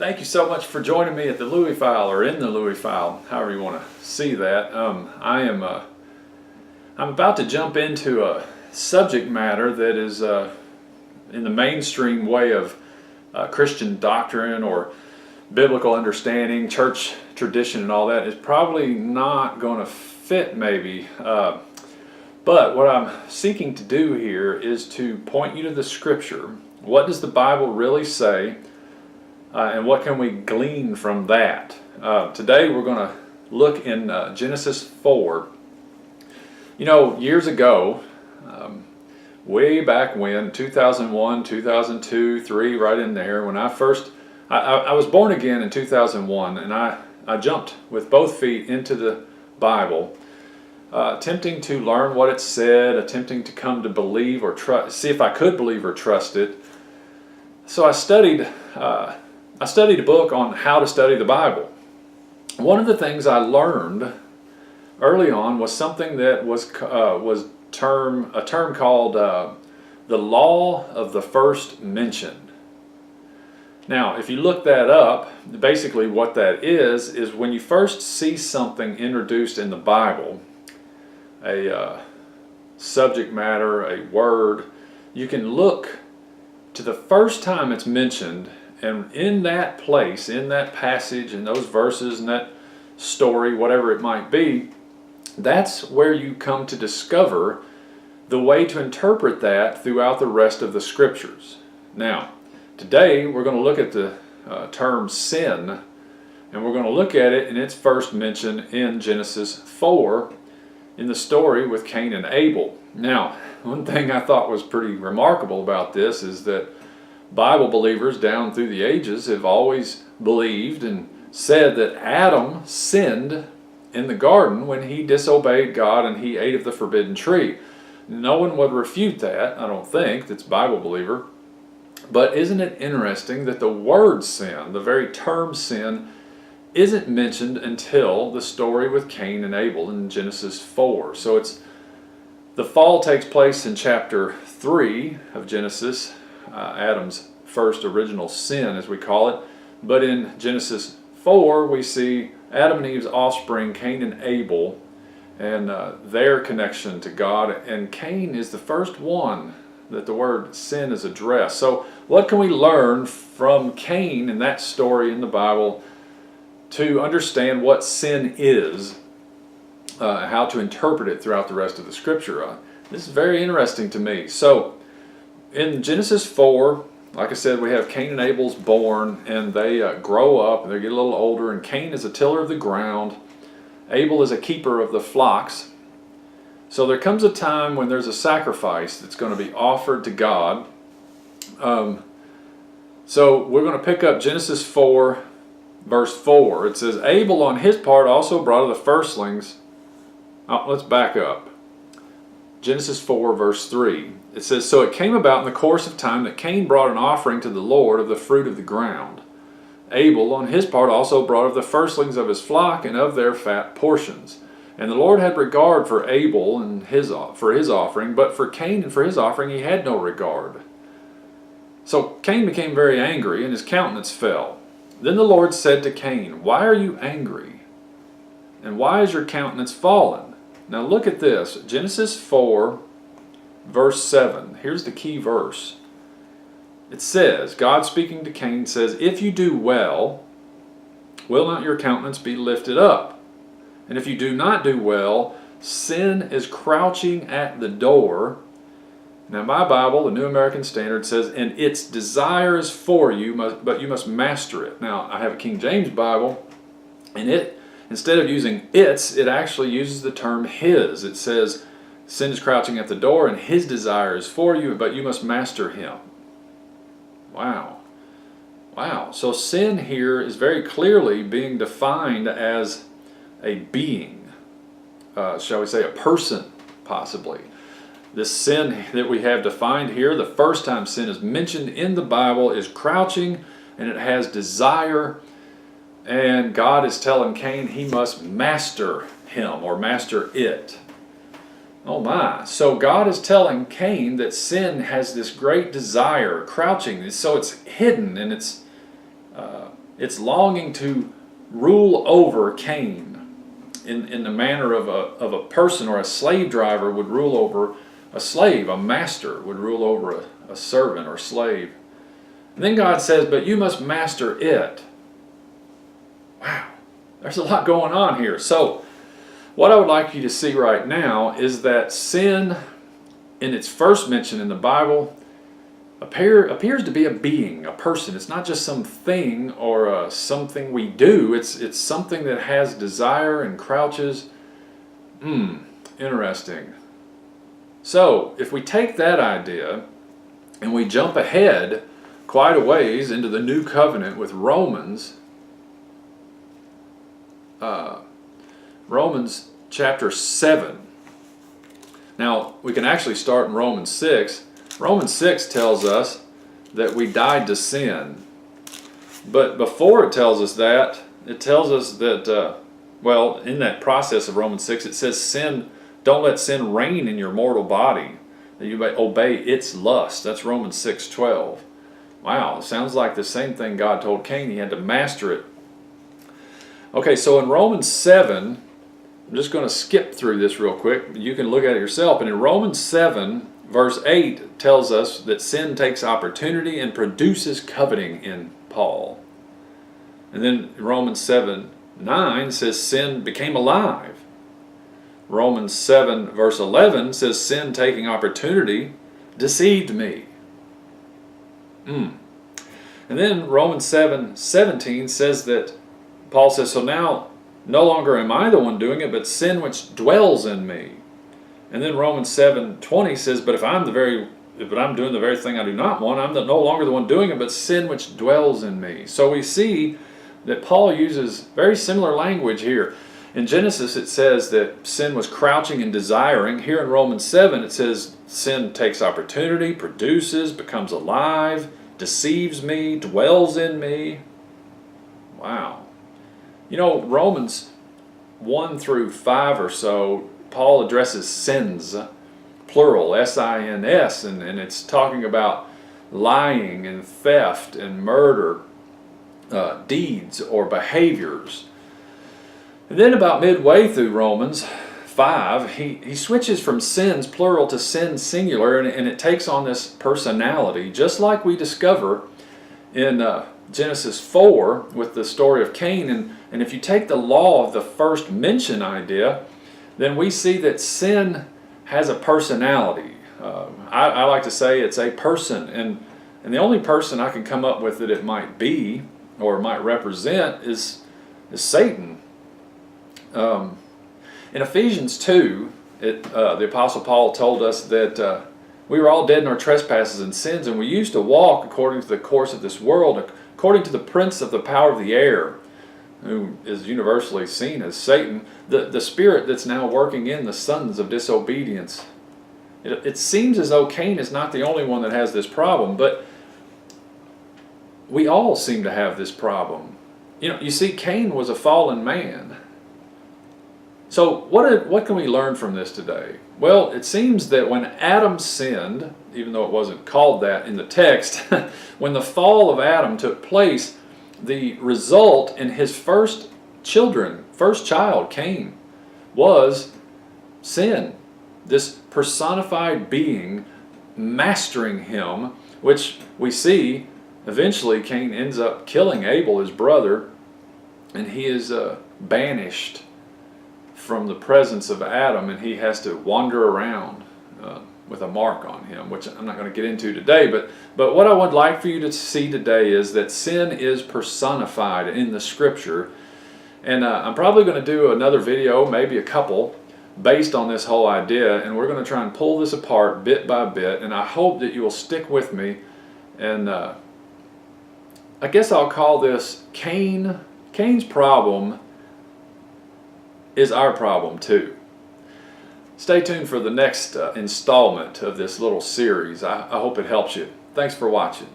Thank you so much for joining me at the Louie file, or in the Louie file, however you want to see that. I'm about to jump into a subject matter that is in the mainstream way of Christian doctrine or biblical understanding, church tradition and all that is probably not going to fit maybe. But what I'm seeking to do here is to point you to the scripture. What does the Bible really say? And what can we glean from that? Today we're going to look in Genesis 4. You know, years ago, way back when, 2001, 2002, 3, right in there, when I was born again in 2001, and I jumped with both feet into the Bible, attempting to learn what it said, attempting to come to believe or see if I could believe or trust it. So I studied a book on how to study the Bible. One of the things I learned early on was something that was a term called the law of the first mention. Now, if you look that up, basically what that is when you first see something introduced in the Bible, a subject matter, a word, you can look to the first time it's mentioned, and in that place, in that passage, in those verses, in that story, whatever it might be, that's where you come to discover the way to interpret that throughout the rest of the scriptures. Now, today we're going to look at the term sin, and we're going to look at it in its first mention in Genesis 4 in the story with Cain and Abel. Now, one thing I thought was pretty remarkable about this is that Bible believers down through the ages have always believed and said that Adam sinned in the garden when he disobeyed God and he ate of the forbidden tree. No one would refute that, I don't think, that's Bible believer. But isn't it interesting that the word sin, the very term sin, isn't mentioned until the story with Cain and Abel in Genesis 4. So the fall takes place in chapter 3 of Genesis, Adam's first original sin, as we call it. But in Genesis 4, we see Adam and Eve's offspring, Cain and Abel, and their connection to God. And Cain is the first one that the word sin is addressed. So what can we learn from Cain in that story in the Bible to understand what sin is, how to interpret it throughout the rest of the scripture? This is very interesting to me. So in Genesis 4, like I said, we have Cain and Abel's born, and they grow up and they get a little older, and Cain is a tiller of the ground. Abel is a keeper of the flocks. So there comes a time when there's a sacrifice that's going to be offered to God. So we're going to pick up Genesis 4, verse 4. It says, Abel on his part also brought of the firstlings. Oh, let's back up. Genesis 4, verse 3. It says, So it came about in the course of time that Cain brought an offering to the Lord of the fruit of the ground. Abel on his part also brought of the firstlings of his flock and of their fat portions. And the Lord had regard for Abel and for his offering, but for Cain and for his offering he had no regard. So Cain became very angry, and his countenance fell. Then the Lord said to Cain, Why are you angry? And why is your countenance fallen? Now look at this. Genesis 4, verse 7. Here's the key verse. It says, God speaking to Cain says, If you do well, will not your countenance be lifted up? And if you do not do well, sin is crouching at the door. Now my Bible, the New American Standard, says, and its desire is for you, but you must master it. Now I have a King James Bible, and it, instead of using its, it actually uses the term his. It says, sin is crouching at the door, and his desire is for you, but you must master him. Wow. Wow. So sin here is very clearly being defined as a being, shall we say a person, possibly. This sin that we have defined here, the first time sin is mentioned in the Bible, is crouching, and it has desire, and God is telling Cain he must master him or master it. Oh my. So God is telling Cain that sin has this great desire, crouching, so it's hidden and it's It's longing to rule over Cain in the manner of a person, or a slave driver would rule over a slave, a master would rule over a servant or slave. And then God says, but you must master it. Wow, there's a lot going on here. So what I would like you to see right now is that sin, in its first mention in the Bible, appears to be a being, a person. It's not just some thing or something we do. It's something that has desire and crouches. Interesting. So if we take that idea and we jump ahead quite a ways into the New Covenant with Romans chapter 7. Now we can actually start in Romans 6. Romans 6 tells us that we died to sin. But before it tells us that, it tells us that, well, in that process of Romans 6, it says sin, don't let sin reign in your mortal body, that you may obey its lust. That's Romans 6:12. Wow, it sounds like the same thing God told Cain. He had to master it. Okay, so in Romans 7, I'm just going to skip through this real quick. You can look at it yourself. And in Romans 7, verse 8 tells us that sin takes opportunity and produces coveting in Paul. And then Romans 7:9 says sin became alive. Romans 7 verse 11 says sin taking opportunity deceived me. And then Romans 7:17 says that Paul says, so now no longer am I the one doing it, but sin which dwells in me. And then Romans 7:20 says, but if I'm doing the very thing I do not want, I'm no longer the one doing it, but sin which dwells in me. So we see that Paul uses very similar language here. In Genesis it says that sin was crouching and desiring. Here in Romans 7 it says sin takes opportunity, produces, becomes alive, deceives me, dwells in me. Wow. You know, Romans 1 through 5 or so, Paul addresses sins, plural, S-I-N-S, and it's talking about lying and theft and murder, deeds or behaviors. And then about midway through Romans 5, he switches from sins, plural, to sin, singular, and it takes on this personality, just like we discover in Genesis 4 with the story of Cain. And if you take the law of the first mention idea, then we see that sin has a personality. I like to say it's a person, and the only person I can come up with that it might be or might represent is Satan. In Ephesians 2, the Apostle Paul told us that we were all dead in our trespasses and sins, and we used to walk according to the course of this world, according to the prince of the power of the air, who is universally seen as Satan, the spirit that's now working in the sons of disobedience. It seems as though Cain is not the only one that has this problem, but we all seem to have this problem. You see, Cain was a fallen man. So what can we learn from this today? Well, it seems that when Adam sinned, even though it wasn't called that in the text, when the fall of Adam took place, the result in his first child, Cain, was sin. This personified being mastering him, which we see eventually Cain ends up killing Abel, his brother, and he is banished from the presence of Adam, and he has to wander around with a mark on him, which I'm not going to get into today. But what I would like for you to see today is that sin is personified in the Scripture, and I'm probably going to do another video, maybe a couple, based on this whole idea, and we're going to try and pull this apart bit by bit, and I hope that you will stick with me. And I guess I'll call this Cain's problem is our problem too. Stay tuned for the next installment of this little series. I hope it helps you. Thanks for watching.